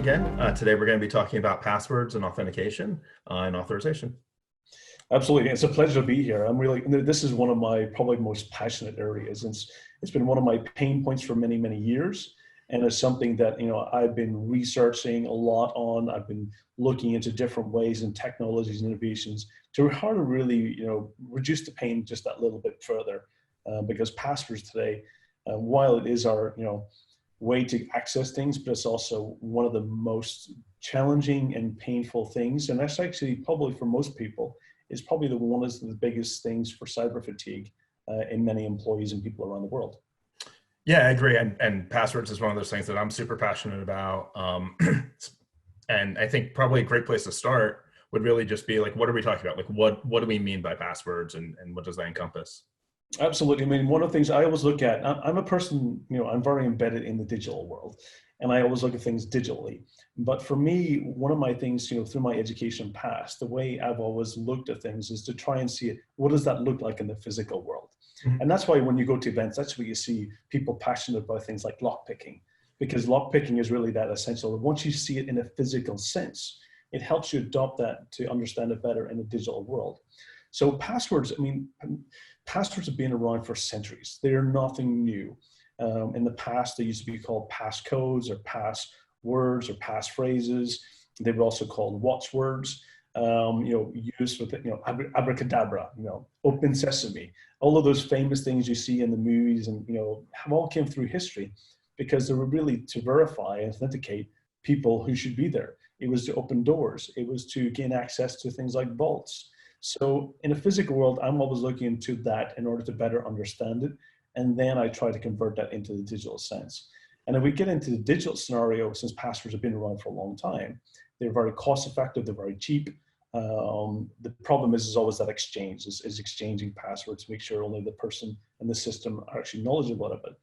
again. Today we're going to be talking about passwords and authentication and authorization. Absolutely. It's a pleasure to be here. This is one of my probably most passionate areas. It's been one of my pain points for many, many years. And it's something that, I've been researching a lot on. I've been looking into different ways and technologies and innovations to how to really, reduce the pain just that little bit further. Because passwords today, while it is our, way to access things, but it's also one of the most challenging and painful things. And that's actually probably for most people is probably one of the biggest things for cyber fatigue in many employees and people around the world. Yeah, I agree. And passwords is one of those things that I'm super passionate about. And I think probably a great place to start would really just be like, what are we talking about? Like, what do we mean by passwords and what does that encompass? Absolutely. I mean, one of the things I always look at, I'm a person, I'm very embedded in the digital world, and I always look at things digitally. But for me, one of my things, through my education past, the way I've always looked at things is to try and see what does that look like in the physical world? Mm-hmm. And that's why when you go to events, that's where you see people passionate about things like lockpicking, because lockpicking is really that essential. Once you see it in a physical sense, it helps you adopt that to understand it better in the digital world. So passwords, passwords have been around for centuries. They're nothing new. In the past, they used to be called passcodes or passwords or passphrases. They were also called watchwords, used with, abracadabra, open sesame. All of those famous things you see in the movies and, have all came through history because they were really to verify and authenticate people who should be there. It was to open doors. It was to gain access to things like vaults. So in a physical world, I'm always looking into that in order to better understand it. And then I try to convert that into the digital sense. And if we get into the digital scenario, since passwords have been around for a long time, they're very cost effective, they're very cheap. The problem is always that exchange, is exchanging passwords to make sure only the person and the system are actually knowledgeable of it.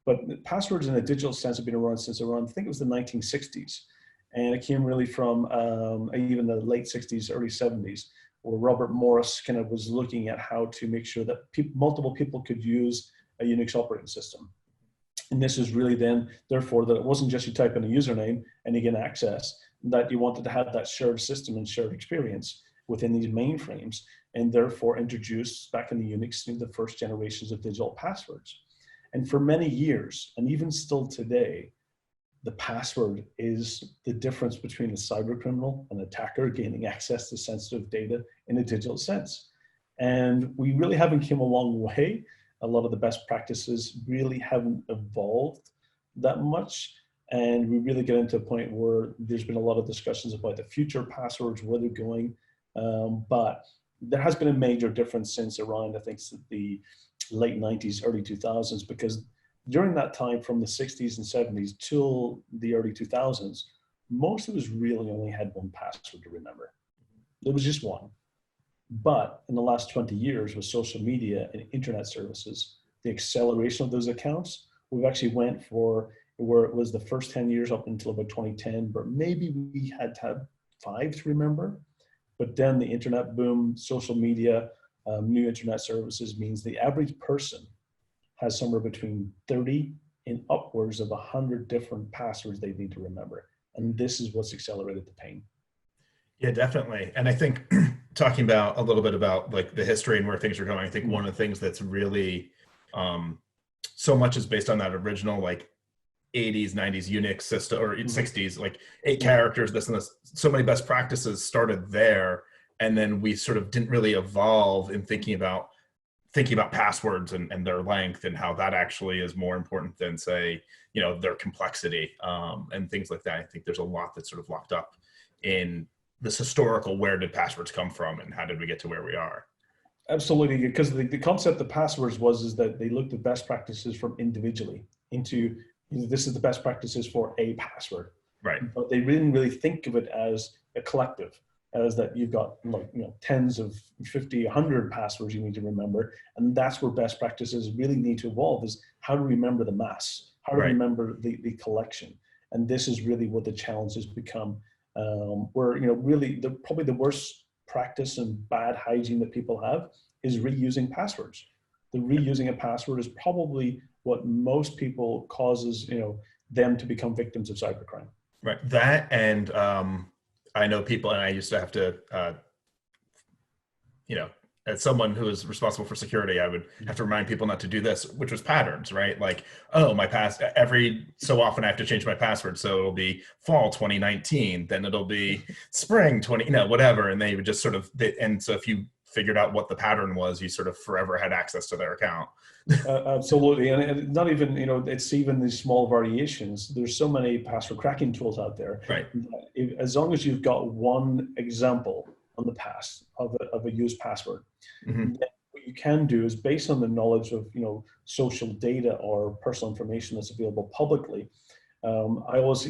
But passwords in a digital sense have been around since around, I think it was the 1960s. And it came really from even the late 60s, early 70s. Where Robert Morris kind of was looking at how to make sure that multiple people could use a Unix operating system. And this is really then, therefore, that it wasn't just you type in a username and you get access, that you wanted to have that shared system and shared experience within these mainframes, and therefore introduced back in the Unix the first generations of digital passwords. And for many years, and even still today, the password is the difference between a cyber criminal and attacker gaining access to sensitive data in a digital sense. And we really haven't come a long way. A lot of the best practices really haven't evolved that much. And we really get into a point where there's been a lot of discussions about the future passwords, where they're going. But there has been a major difference since around, I think, the late 90s, early 2000s, because during that time, from the 60s and 70s till the early 2000s, most of us really only had one password to remember. There was just one. But in the last 20 years with social media and internet services, the acceleration of those accounts, we've actually went for where it was the first 10 years up until about 2010, but maybe we had to have 5 to remember. But then the internet boom, social media, new internet services means the average person has somewhere between 30 and upwards of 100 different passwords they need to remember. And this is what's accelerated the pain. Yeah, definitely. And I think talking about a little bit about like the history and where things are going, I think one of the things that's really so much is based on that original like 80s, 90s Unix system, or 60s, like 8 characters, this and this. So many best practices started there. And then we sort of didn't really evolve in thinking about passwords and their length and how that actually is more important than, say, their complexity and things like that. I think there's a lot that's sort of locked up in this historical, where did passwords come from and how did we get to where we are? Absolutely, because the concept of passwords is that they looked at best practices from individually into, this is the best practices for a password. Right. But they didn't really think of it as a collective, as that you've got tens of 50, 100 passwords you need to remember. And that's where best practices really need to evolve, is how to remember the mass, how to remember the collection. And this is really what the challenge has become, where, really probably the worst practice and bad hygiene that people have is reusing passwords. The reusing a password is probably what most people causes, them to become victims of cybercrime. Right. That and I know people, and I used to have to, you know, as someone who is responsible for security, I would have to remind people not to do this, which was patterns, right? Like, oh, my every so often I have to change my password. So it'll be fall 2019, then it'll be spring 20, whatever. And they would just sort of, and so if you figured out what the pattern was, you sort of forever had access to their account. Absolutely, and not even, it's even these small variations. There's so many password cracking tools out there. Right. As long as you've got one example on the past of a used password, Mm-hmm. then what you can do is, based on the knowledge of social data or personal information that's available publicly. I always,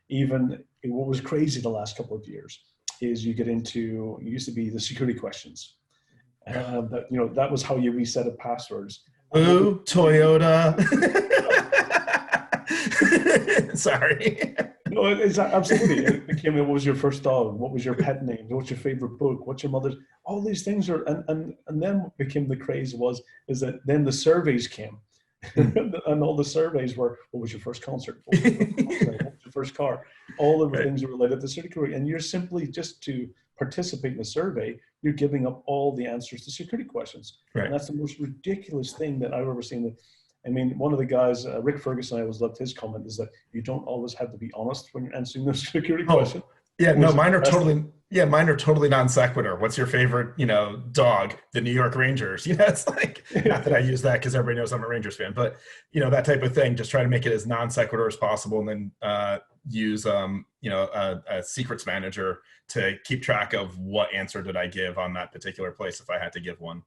even what was crazy the last couple of years is you get into, it used to be the security questions. That was how you reset a passwords. Ooh, Toyota. Sorry. No, it's absolutely. It became, what was your first dog? What was your pet name? What's your favorite book? What's your mother's? All these things are, and then what became the craze is that then the surveys came. And all the surveys were, what was your first concert? What was your first car? All the things are related to security. And you're simply, just to participate in the survey, you're giving up all the answers to security questions. Right. And that's the most ridiculous thing that I've ever seen. I mean, one of the guys, Rick Ferguson, I always loved his comment, is that you don't always have to be honest when you're answering those security questions. Yeah, no, mine are totally non sequitur. What's your favorite, dog? The New York Rangers. It's like, not that I use that because everybody knows I'm a Rangers fan, but that type of thing. Just try to make it as non sequitur as possible, and then use a secrets manager to keep track of what answer did I give on that particular place if I had to give one.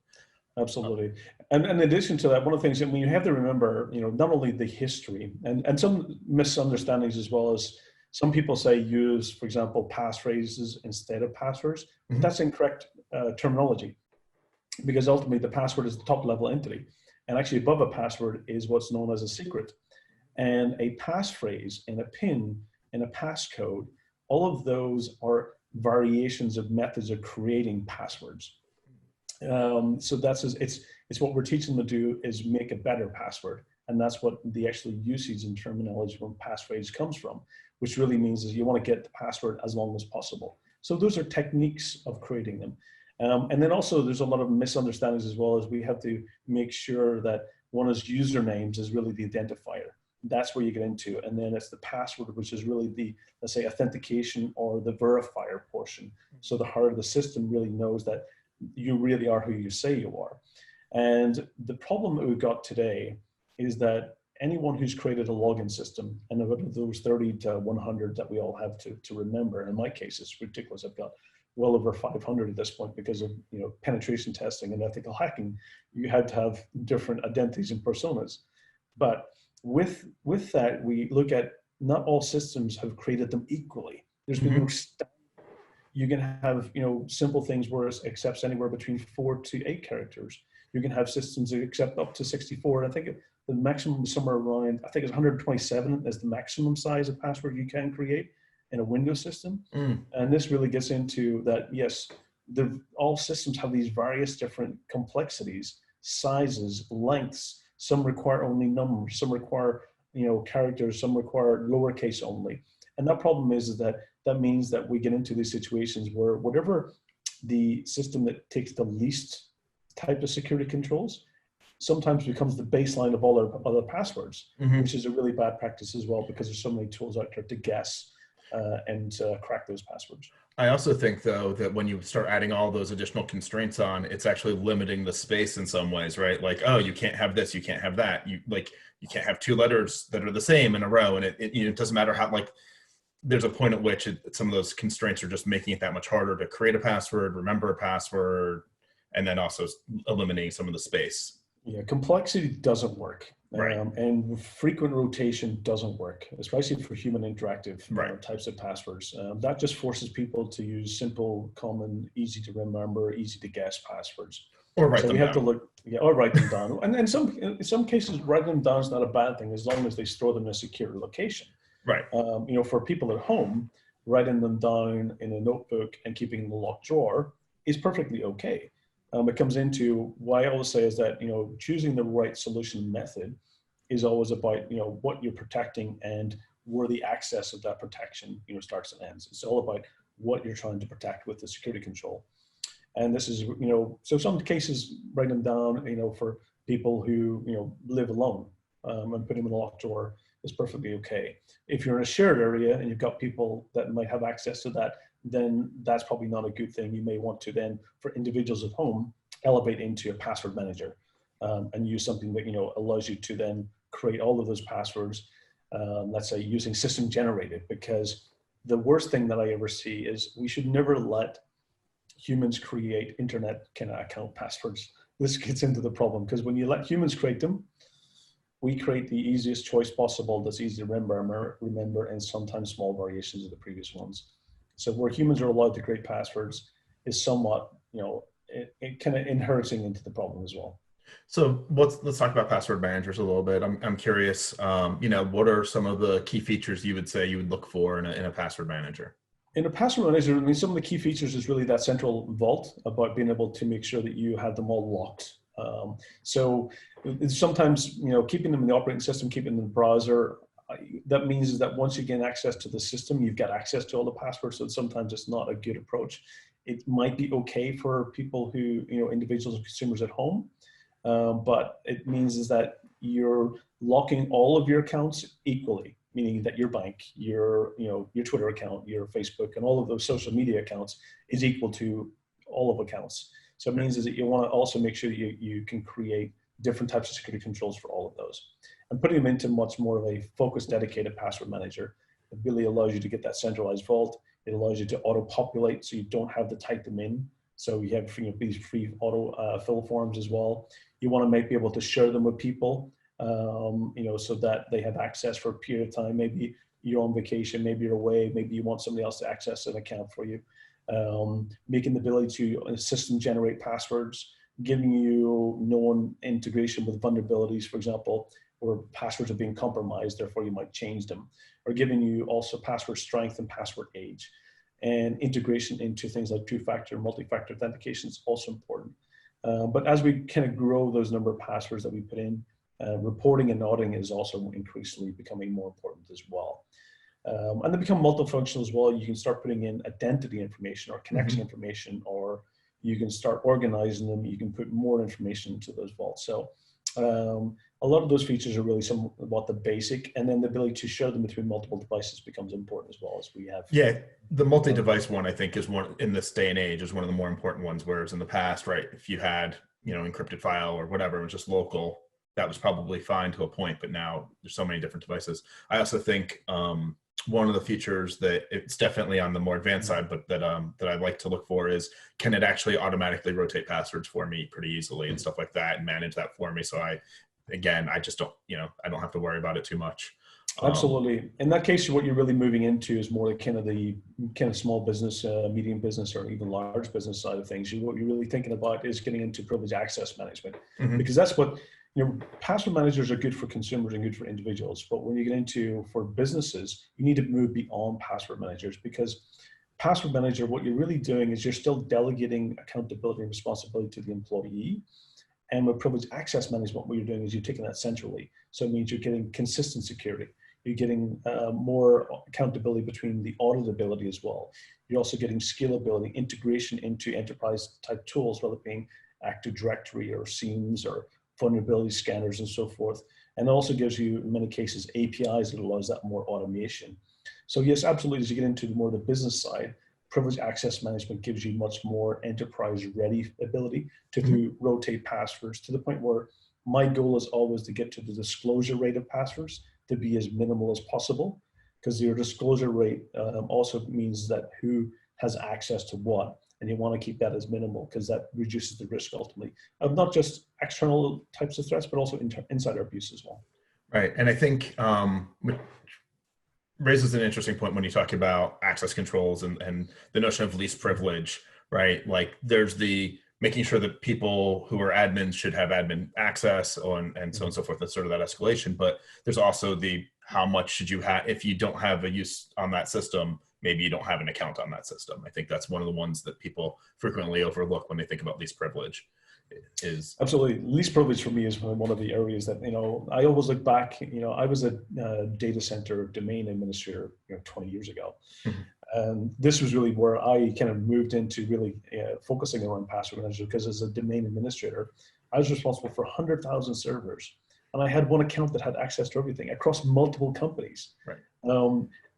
Absolutely. And in addition to that, one of the things that you have to remember, not only the history and some misunderstandings, as well as some people say use, for example, passphrases instead of passwords. Mm-hmm. That's incorrect terminology, because ultimately the password is the top level entity. And actually above a password is what's known as a secret. And a passphrase and a PIN and a passcode, all of those are variations of methods of creating passwords. So it's what we're teaching them to do, is make a better password. And that's what the actual usage and terminology from passphrase comes from, which really means is you want to get the password as long as possible. So those are techniques of creating them. And then also there's a lot of misunderstandings, as well as we have to make sure that one is usernames is really the identifier. That's where you get into. And then it's the password, which is really the, let's say, authentication or the verifier portion. So the heart of the system really knows that you really are who you say you are. And the problem that we've got today is that anyone who's created a login system, and out of those 30 to 100 that we all have to remember, in my case, it's ridiculous. I've got well over 500 at this point because of penetration testing and ethical hacking. You had to have different identities and personas. But with that, we look at, not all systems have created them equally. There's been no standard. You can have simple things where it accepts anywhere between 4 to 8 characters. You can have systems that accept up to 64. I think the maximum is somewhere around, I think it's 127 is the maximum size of password you can create in a Windows system. And this really gets into that, yes, all systems have these various different complexities, sizes, lengths. Some require only numbers, some require characters, some require lowercase only. And that problem is that means that we get into these situations where whatever the system that takes the least type of security controls sometimes becomes the baseline of all our other passwords, which is a really bad practice as well, because there's so many tools out there to guess and crack those passwords. I also think, though, that when you start adding all those additional constraints on, it's actually limiting the space in some ways, right? Like, oh, you can't have this, you can't have that. You can't have 2 letters that are the same in a row, and it doesn't matter how, there's a point at which some of those constraints are just making it that much harder to create a password, remember a password, and then also eliminating some of the space. Yeah, complexity doesn't work. Right. And frequent rotation doesn't work, especially for human interactive types of passwords. That just forces people to use simple, common, easy to remember, easy to guess passwords. Or write them down. We have to look, or write them down. And in some cases, writing them down is not a bad thing, as long as they store them in a secure location. Right. For people at home, writing them down in a notebook and keeping in the locked drawer is perfectly okay. It comes into why I always say is that, choosing the right solution method is always about, what you're protecting and where the access of that protection, starts and ends. It's all about what you're trying to protect with the security control. And this is, so some cases, write them down, for people who, live alone, and putting them in a locked door is perfectly okay. If you're in a shared area and you've got people that might have access to that, then that's probably not a good thing. You may want to then, for individuals at home, elevate into a password manager, and use something that, allows you to then create all of those passwords, let's say using system generated, because the worst thing that I ever see is we should never let humans create internet kind of account passwords. This gets into the problem, because when you let humans create them, we create the easiest choice possible that's easy to remember, and sometimes small variations of the previous ones. So where humans are allowed to create passwords is somewhat, it kind of inheriting into the problem as well. So let's talk about password managers a little bit. I'm curious, what are some of the key features you would say you would look for in a password manager? In a password manager, I mean, some of the key features is really that central vault, about being able to make sure that you have them all locked. So sometimes, keeping them in the operating system, keeping them in the browser, that means is that once you gain access to the system, you've got access to all the passwords. So sometimes it's not a good approach. It might be okay for people who, individuals and consumers at home, but it means is that you're locking all of your accounts equally, meaning that your bank, your Twitter account, your Facebook, and all of those social media accounts is equal to all of accounts. So it means is that you want to also make sure that you can create different types of security controls for all of those. And putting them into much more of a focused, dedicated password manager, it really allows you to get that centralized vault. It allows you to auto-populate, so you don't have to type them in. So you have these free auto fill forms as well. You want to be able to share them with people, so that they have access for a period of time. Maybe you're on vacation, maybe you're away, maybe you want somebody else to access an account for you. Making the ability to system generate passwords, giving you known integration with vulnerabilities, for example, where passwords are being compromised, therefore you might change them, or giving you also password strength and password age. And integration into things like two-factor, multi-factor authentication is also important. But as we kind of grow those number of passwords that we put in, reporting and auditing is also increasingly becoming more important as well. And they become multifunctional as well. You can start putting in identity information or connection information, or you can start organizing them. You can put more information into those vaults. So a lot of those features are really somewhat the basic, and then the ability to share them between multiple devices becomes important as well, as we have. Yeah, the multi-device one, I think, is one in this day and age is one of the more important ones, whereas in the past, right, if you had, encrypted file or whatever, it was just local, that was probably fine to a point, but now there's so many different devices. I also think one of the features that it's definitely on the more advanced side, but that I'd like to look for is, can it actually automatically rotate passwords for me pretty easily and stuff like that, and manage that for me? So I just don't, I don't have to worry about it too much. Absolutely. In that case, what you're really moving into is more the kind of small business, medium business, or even large business side of things. What you're really thinking about is getting into privileged access management, because that's what, password managers are good for consumers and good for individuals. But when you get into for businesses, you need to move beyond password managers, because password manager, what you're really doing is you're still delegating accountability and responsibility to the employee. And with privileged access management, what you're doing is you're taking that centrally. So it means you're getting consistent security. You're getting more accountability between the auditability as well. You're also getting scalability, integration into enterprise type tools, whether it being Active Directory or Seams or vulnerability scanners and so forth. And it also gives you, in many cases, APIs that allows that more automation. So yes, absolutely, as you get into more of the business side, privileged access management gives you much more enterprise ready ability to rotate passwords, to the point where my goal is always to get to the disclosure rate of passwords to be as minimal as possible, because your disclosure rate also means that who has access to what, and you want to keep that as minimal, because that reduces the risk ultimately of not just external types of threats, but also insider abuse as well. Right. And I think raises an interesting point when you talk about access controls and the notion of least privilege, right? Like there's the making sure that people who are admins should have admin access and so on and so forth. That's sort of that escalation. But there's also the how much should you have, if you don't have a use on that system, maybe you don't have an account on that system. I think that's one of the ones that people frequently overlook when they think about least privilege is. Absolutely. Least privilege for me is one of the areas that, I always look back, I was a data center domain administrator, 20 years ago. Mhm. And this was really where I kind of moved into really focusing around password management, because as a domain administrator, I was responsible for 100,000 servers. And I had one account that had access to everything across multiple companies. Right.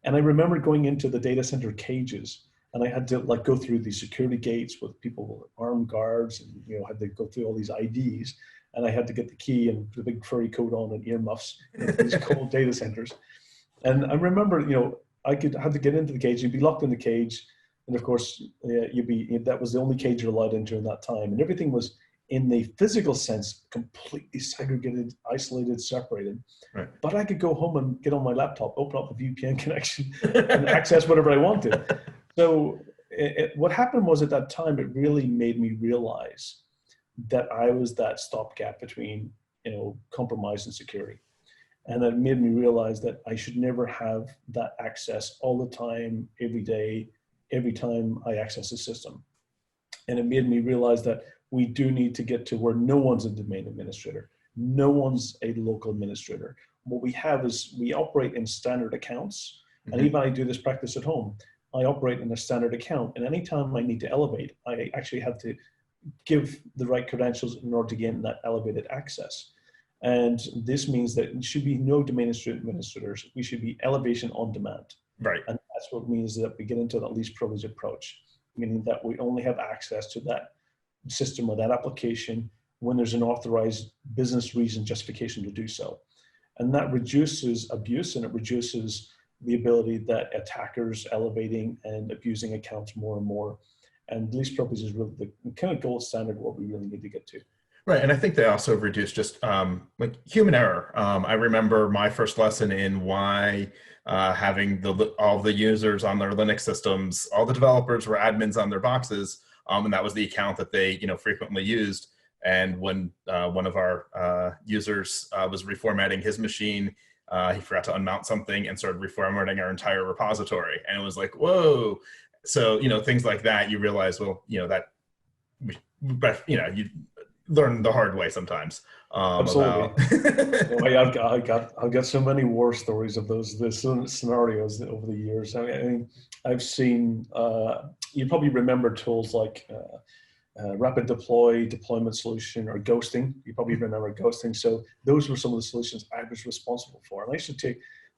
And I remember going into the data center cages, and I had to go through these security gates with people with armed guards, and had to go through all these IDs, and I had to get the key and the big furry coat on and earmuffs in these cold data centers. And I remember, I had to get into the cage. You'd be locked in the cage, and of course, that was the only cage you're allowed in during that time, and everything was in the physical sense completely segregated, isolated, separated. Right. But I could go home and get on my laptop, open up a VPN connection, and access whatever I wanted. So what happened was, at that time, it really made me realize that I was that stopgap between, compromise and security. And that made me realize that I should never have that access all the time, every day, every time I access a system. And it made me realize that we do need to get to where no one's a domain administrator. No one's a local administrator. What we have is we operate in standard accounts. Mm-hmm. And even I do this practice at home. I operate in a standard account. And anytime I need to elevate, I actually have to give the right credentials in order to gain that elevated access. And this means that there should be no domain administrators. We should be elevation on demand. Right. And that's what it means that we get into that least privilege approach, meaning that we only have access to that system or that application when there's an authorized business reason justification to do so. And that reduces abuse, and it reduces the ability that attackers elevating and abusing accounts more and more. And least privilege is really the kind of gold standard of what we really need to get to. Right, and I think they also reduce just human error. I remember my first lesson in why having all the users on their Linux systems, all the developers were admins on their boxes, and that was the account that they frequently used. And when one of our users was reformatting his machine, he forgot to unmount something and started reformatting our entire repository, and it was like, whoa. So things like that, you realize, well, that, but you learn the hard way sometimes. Absolutely. I've got so many war stories of those scenarios over the years. I mean, I've seen. You probably remember tools like rapid deployment solution, or ghosting. You probably remember ghosting. So those were some of the solutions I was responsible for, and I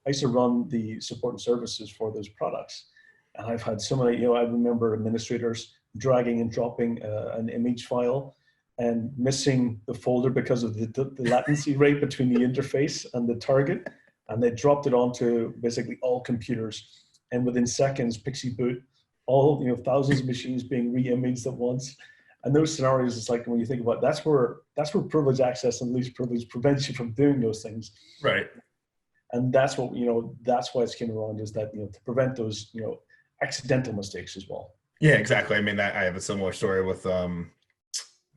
used to run the support and services for those products. And I've had so many. I remember administrators dragging and dropping an image file and missing the folder because of the latency rate between the interface and the target. And they dropped it onto basically all computers. And within seconds, Pixie boot, all, thousands of machines being re-imaged at once. And those scenarios, it's like, when you think about it, that's where privilege access and least privilege prevents you from doing those things. Right. And that's what, that's why it's came around, is that, to prevent those, accidental mistakes as well. Yeah, exactly. I mean, I have a similar story with,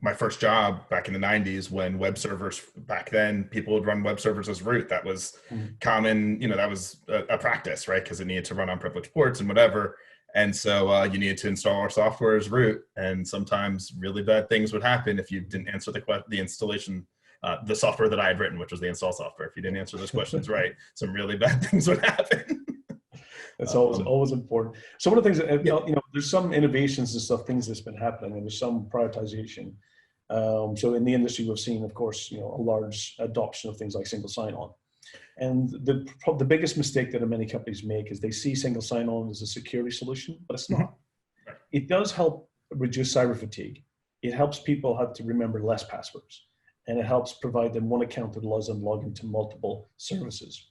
my first job back in the 90s, when web servers, back then, people would run web servers as root. That was common, that was a practice, right? Because it needed to run on privileged ports and whatever. And so you needed to install our software as root. And sometimes really bad things would happen if you didn't answer the installation, the software that I had written, which was the install software. If you didn't answer those questions right, some really bad things would happen. That's always important. So one of the things that, there's some innovations and stuff, things that's been happening, and there's some prioritization. So in the industry, we've seen, of course, a large adoption of things like single sign-on. And the biggest mistake that many companies make is they see single sign-on as a security solution, but it's not. It does help reduce cyber fatigue. It helps people have to remember less passwords, and it helps provide them one account that allows them to log into multiple services.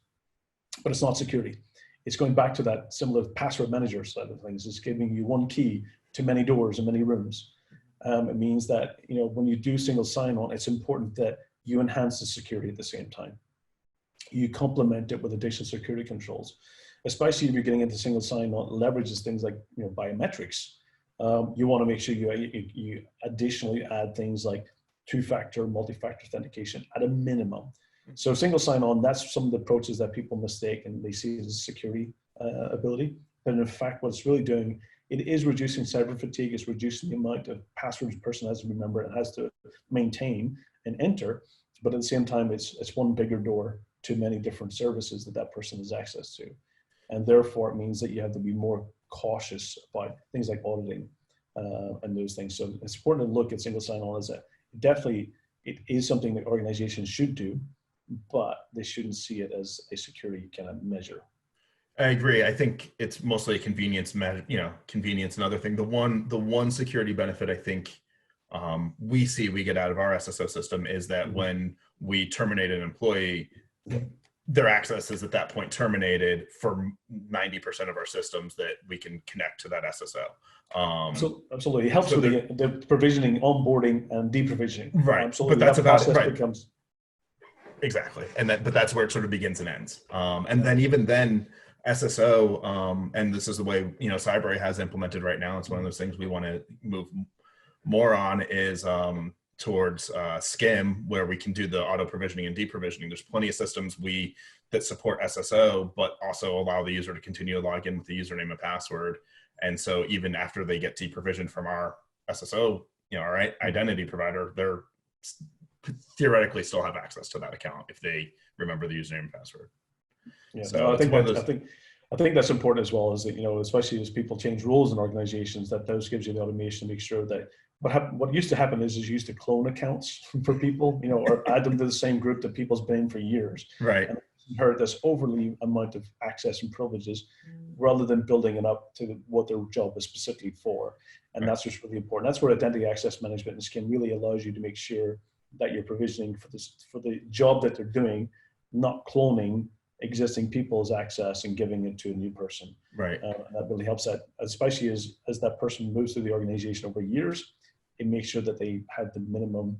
But it's not security. It's going back to that similar password manager side of things. It's giving you one key to many doors and many rooms. It means that, when you do single sign-on, it's important that you enhance the security at the same time. You complement it with additional security controls, especially if you're getting into single sign-on. Leverages things like biometrics. You want to make sure you additionally add things like two-factor, multi-factor authentication at a minimum. So single sign-on, that's some of the approaches that people mistake, and they see it as a security ability. But in fact, what it's really doing, it is reducing cyber fatigue. It's reducing the amount of passwords a person has to remember and has to maintain and enter. But at the same time, it's one bigger door to many different services that that person has access to. And therefore, it means that you have to be more cautious about things like auditing and those things. So it's important to look at single sign-on as definitely it is something that organizations should do, but they shouldn't see it as a security kind of measure. I agree. I think it's mostly a convenience measure, convenience. Another thing, the one security benefit I think we get out of our SSO system is that when we terminate an employee, their access is at that point terminated for 90% of our systems that we can connect to that SSO. So absolutely, it helps with the provisioning, onboarding, and deprovisioning. Right, absolutely. But that's about it. Right. Becomes... Exactly, but that's where it sort of begins and ends. And then even then, SSO, and this is the way Cybrary has implemented right now. It's one of those things we want to move more on is towards SCIM, where we can do the auto provisioning and deprovisioning. There's plenty of systems that support SSO, but also allow the user to continue to log in with the username and password. And so even after they get deprovisioned from our SSO, our identity provider, they're theoretically still have access to that account if they remember the username and password. Yeah, so no, I think that's important as well, is that, especially as people change roles in organizations, that those gives you the automation to make sure that what used to happen is you used to clone accounts for people, or add them to the same group that people's been in for years. Right. And inherit this overly amount of access and privileges rather than building it up to what their job is specifically for. And that's what's really important. That's where identity access management and SCIM really allows you to make sure that you're provisioning for the job that they're doing, not cloning existing people's access and giving it to a new person. Right. That really helps that, especially as that person moves through the organization over years, it makes sure that they have the minimum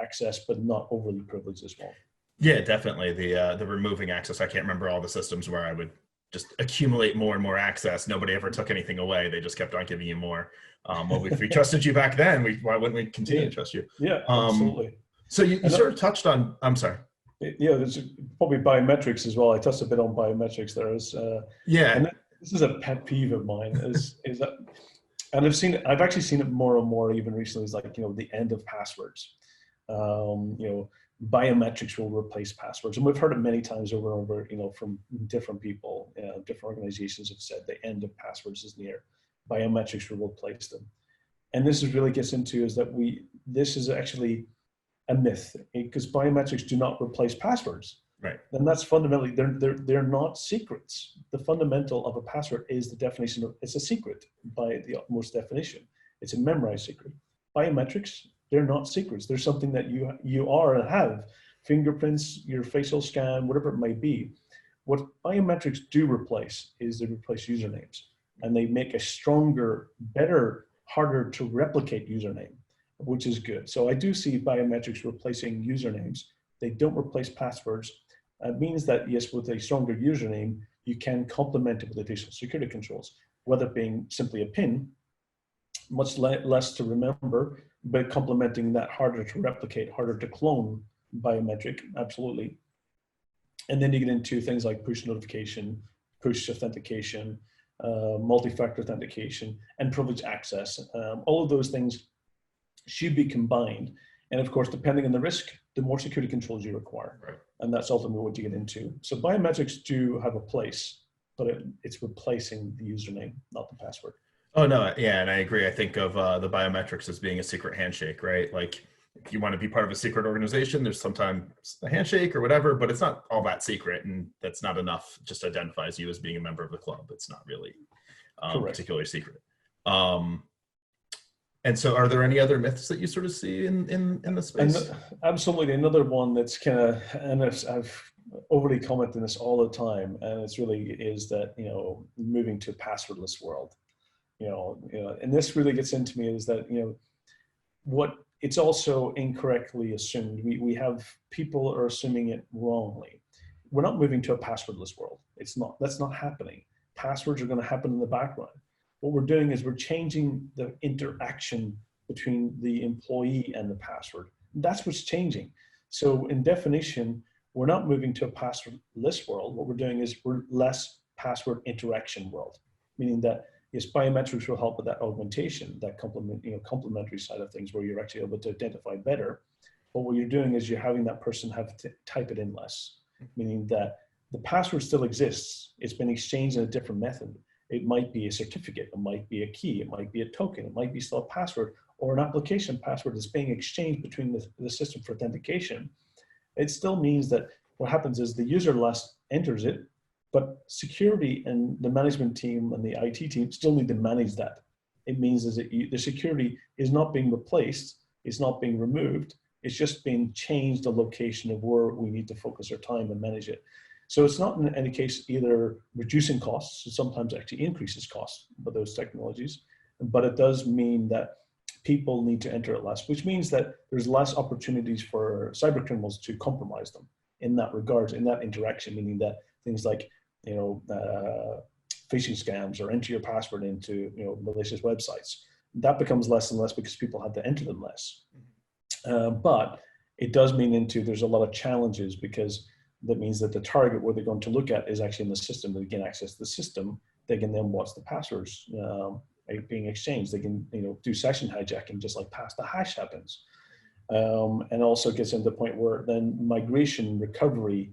access, but not overly privileged as well. Yeah, definitely. The removing access. I can't remember all the systems where I would just accumulate more and more access. Nobody ever took anything away. They just kept on giving you more. Well, if we trusted you back then, why wouldn't we continue to trust you? Yeah, absolutely. So you sort of touched on, I'm sorry. Yeah, there's probably biometrics as well. I touched a bit on biometrics there. And this is a pet peeve of mine is that, and I've actually seen it more and more even recently, is like, the end of passwords. Biometrics will replace passwords. And we've heard it many times over and over, from different people, different organizations have said the end of passwords is near. Biometrics will replace them. And this really gets into is that this is actually a myth, because biometrics do not replace passwords. Right. And that's fundamentally, they're not secrets. The fundamental of a password is the definition of, it's a secret by the utmost definition. It's a memorized secret. Biometrics, they're not secrets. They're something that you are and have. Fingerprints, your facial scan, whatever it might be. What biometrics do replace is they replace usernames, and they make a stronger, better, harder to replicate username, which is good. So I do see biometrics replacing usernames. They don't replace passwords. It means that, yes, with a stronger username, you can complement it with additional security controls, whether it being simply a PIN, much less to remember, but complementing that harder to replicate, harder to clone biometric, absolutely. And then you get into things like push notification, push authentication, multi-factor authentication, and privileged access. All of those things should be combined. And of course, depending on the risk, the more security controls you require. Right. And that's ultimately what you get into. So biometrics do have a place, but it's replacing the username, not the password. Oh, no. Yeah. And I agree. I think of the biometrics as being a secret handshake, right? Like if you want to be part of a secret organization, there's sometimes a handshake or whatever, but it's not all that secret. And that's not enough, just identifies you as being a member of the club. It's not really particularly secret. And so are there any other myths that you sort of see in the space? And absolutely. Another one that's kind of, and I've overly commented on this all the time, and it's really is that, moving to a passwordless world, and this really gets into me is that, what it's also incorrectly assumed. We have people are assuming it wrongly. We're not moving to a passwordless world. That's not happening. Passwords are going to happen in the background. What we're doing is we're changing the interaction between the employee and the password. That's what's changing. So in definition, we're not moving to a passwordless world. What we're doing is we're less password interaction world, meaning that yes, biometrics will help with that augmentation, that complementary side of things, where you're actually able to identify better. But what you're doing is you're having that person have to type it in less, meaning that the password still exists. It's been exchanged in a different method. It might be a certificate, it might be a key, it might be a token, it might be still a password, or an application password that's being exchanged between the system for authentication. It still means that what happens is the user last enters it, but security and the management team and the IT team still need to manage that. It means is that the security is not being replaced, it's not being removed, it's just being changed the location of where we need to focus our time and manage it. So it's not in any case either reducing costs, it sometimes actually increases costs by those technologies, but it does mean that people need to enter it less, which means that there's less opportunities for cyber criminals to compromise them in that regard, in that interaction, meaning that things like, phishing scams or enter your password into, malicious websites, that becomes less and less because people have to enter them less. But it does mean there's a lot of challenges, because that means that the target where they're going to look at is actually in the system. They gain access to the system. They can then watch the passwords being exchanged. They can do session hijacking, just like pass the hash happens. And also gets into the point where then migration recovery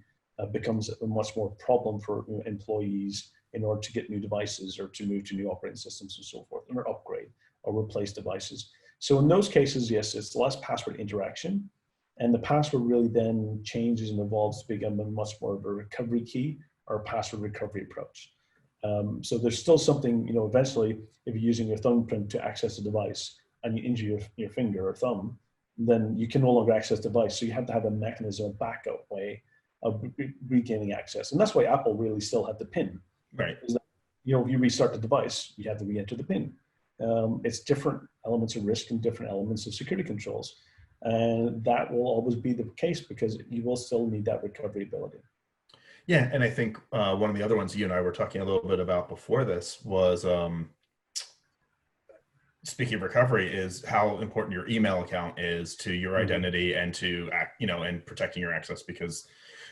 becomes a much more problem for employees in order to get new devices or to move to new operating systems and so forth, or upgrade or replace devices. So in those cases, yes, it's less password interaction, and the password really then changes and evolves to become a much more of a recovery key or a password recovery approach. So there's still something, eventually, if you're using your thumbprint to access a device and you injure your finger or thumb, then you can no longer access the device. So you have to have a mechanism, a backup way of regaining access. And that's why Apple really still had the PIN. Right. Is that, if you restart the device, you have to re-enter the PIN. It's different elements of risk and different elements of security controls. And that will always be the case because you will still need that recovery ability. Yeah, and I think one of the other ones you and I were talking a little bit about before this was, speaking of recovery, is how important your email account is to your identity and to, and protecting your access. Because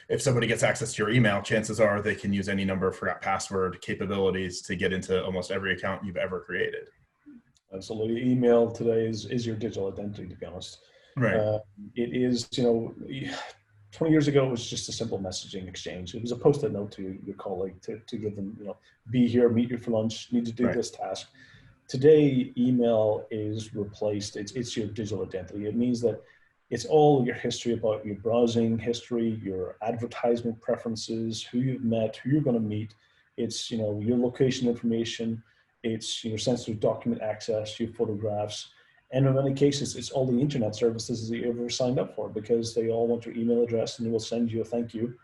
if somebody gets access to your email, chances are they can use any number of forgot password capabilities to get into almost every account you've ever created. Absolutely. Email today is your digital identity, to be honest. Right. It is, 20 years ago, it was just a simple messaging exchange. It was a post-it note to your colleague to give them, be here, meet you for lunch, need to do this task. Today, email is replaced. It's your digital identity. It means that it's all your history about your browsing history, your advertisement preferences, who you've met, who you're going to meet. It's, your location information. It's your sensitive document access, your photographs. And in many cases, it's all the internet services that you ever signed up for, because they all want your email address and they will send you a thank you.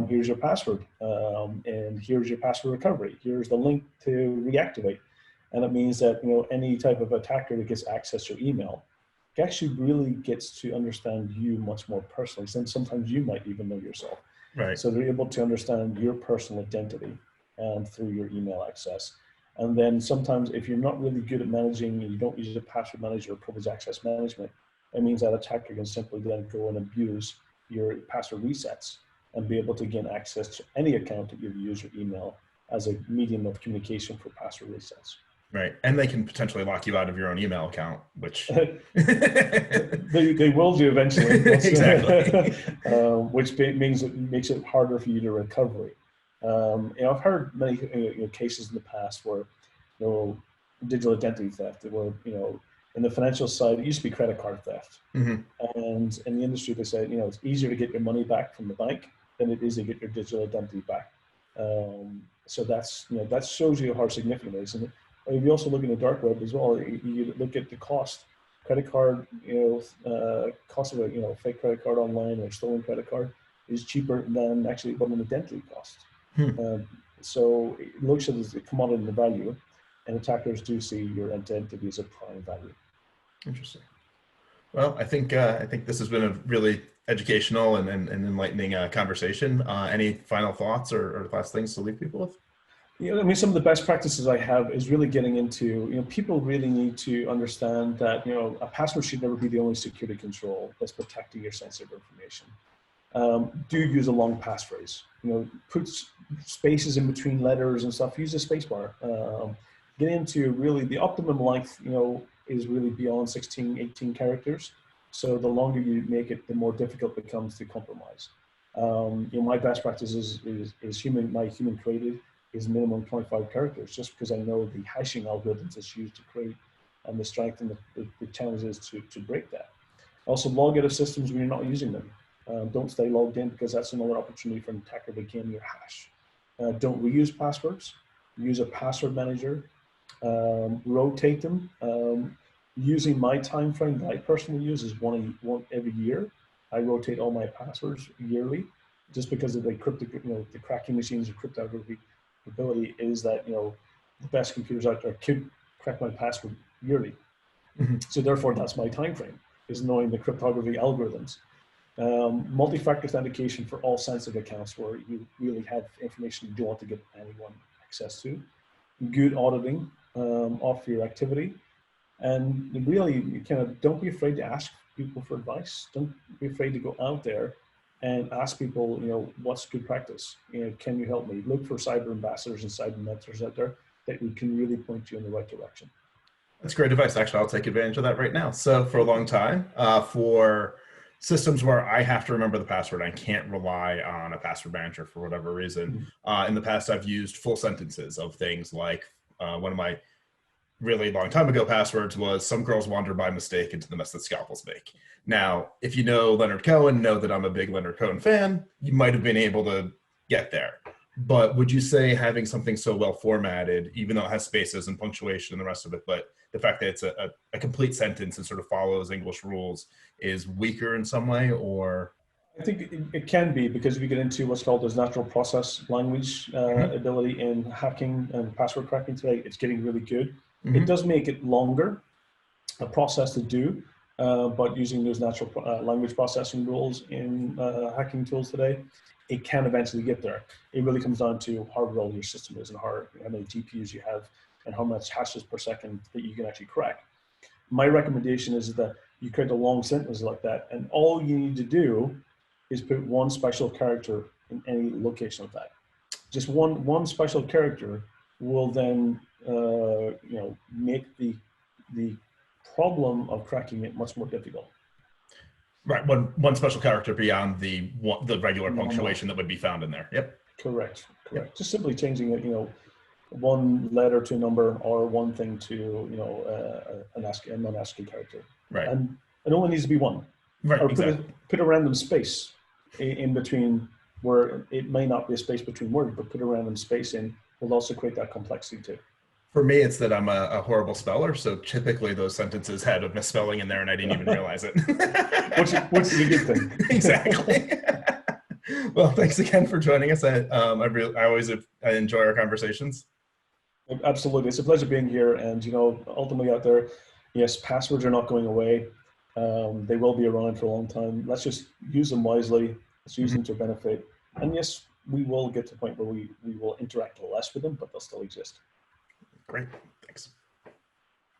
Here's your password, and here's your password recovery. Here's the link to reactivate. And it means that any type of attacker that gets access to your email actually really gets to understand you much more personally. And sometimes you might even know yourself. Right. So they're able to understand your personal identity through your email access. And then sometimes if you're not really good at managing, and you don't use a password manager or privileged access management, it means that attacker can simply then go and abuse your password resets and be able to gain access to any account that you've used your email as a medium of communication for password resets. Right. And they can potentially lock you out of your own email account, which they will do eventually. Exactly. Which means it makes it harder for you to recover. I've heard many cases in the past where digital identity theft, where in the financial side, it used to be credit card theft. And in the industry, they said it's easier to get your money back from the bank than it is to get your digital identity back. So that's that shows you how significant it is. And if you also look in the dark web as well, you look at the cost. Credit card, cost of a fake credit card online or stolen credit card is cheaper than actually what an identity costs. So it looks at it as a commodity in the value, and attackers do see your identity as a prime value. Interesting. Well, I think this has been a really educational and enlightening conversation. Any final thoughts or last things to leave people with? Some of the best practices I have is really getting into, people really need to understand that, a password should never be the only security control that's protecting your sensitive information. Do use a long passphrase, put spaces in between letters and stuff, use a space bar. get into really the optimum length, is really beyond 16, 18 characters. So the longer you make it, the more difficult it becomes to compromise. My best practice is my human created is minimum 25 characters, just because I know the hashing algorithms it's used to create and the strength and the challenges to break that. Also, log out of systems when you're not using them. Don't stay logged in, because that's another opportunity for an attacker to gain your hash. Don't reuse passwords. Use a password manager. Rotate them. Using my time frame that I personally use is one every year. I rotate all my passwords yearly, just because of the the cracking machines or cryptography ability is that the best computers out there could crack my password yearly. Mm-hmm. So therefore, that's my time frame, is knowing the cryptography algorithms. Multi-factor authentication for all sensitive accounts where you really have information you don't want to give anyone access to. Good auditing of your activity. And really, don't be afraid to ask people for advice. Don't be afraid to go out there and ask people, what's good practice? Can you help me? Look for cyber ambassadors and cyber mentors out there that can really point you in the right direction. That's great advice. Actually, I'll take advantage of that right now. So for a long time, for systems where I have to remember the password, I can't rely on a password manager for whatever reason. In the past, I've used full sentences of things like one of my really long time ago passwords was "some girls wander by mistake into the mess that scalpels make." Now, if you know Leonard Cohen, know that I'm a big Leonard Cohen fan, you might have been able to get there. But would you say having something so well formatted, even though it has spaces and punctuation and the rest of it, but the fact that it's a complete sentence and sort of follows English rules is weaker in some way? Or I think it can be, because if you get into what's called as natural process language ability in hacking and password cracking today, it's getting really good. It does make it longer, a process to do, but using those natural language processing rules in hacking tools today, it can eventually get there. It really comes down to how well your system is and how many GPUs you have and how much hashes per second that you can actually crack. My recommendation is that you create a long sentence like that, and all you need to do is put one special character in any location of that. Just one special character will then make the problem of cracking it much more difficult. Right, one special character beyond the regular punctuation that would be found in there. Yep. Correct. Yep. Just simply changing it, one letter to a number, or one thing to a non-ASCII character. Right. And it only needs to be one. Right. Or exactly. put a random space in between, where it may not be a space between words, but put a random space in will also create that complexity too. For me, it's that I'm a horrible speller, so typically those sentences had a misspelling in there, and I didn't even realize it. Which is a good thing. Exactly. Well, thanks again for joining us. I always enjoy our conversations. Absolutely, it's a pleasure being here. And ultimately out there, yes, passwords are not going away. They will be around for a long time. Let's just use them wisely. Let's use them to benefit. And yes, we will get to the point where we will interact less with them, but they'll still exist. Great.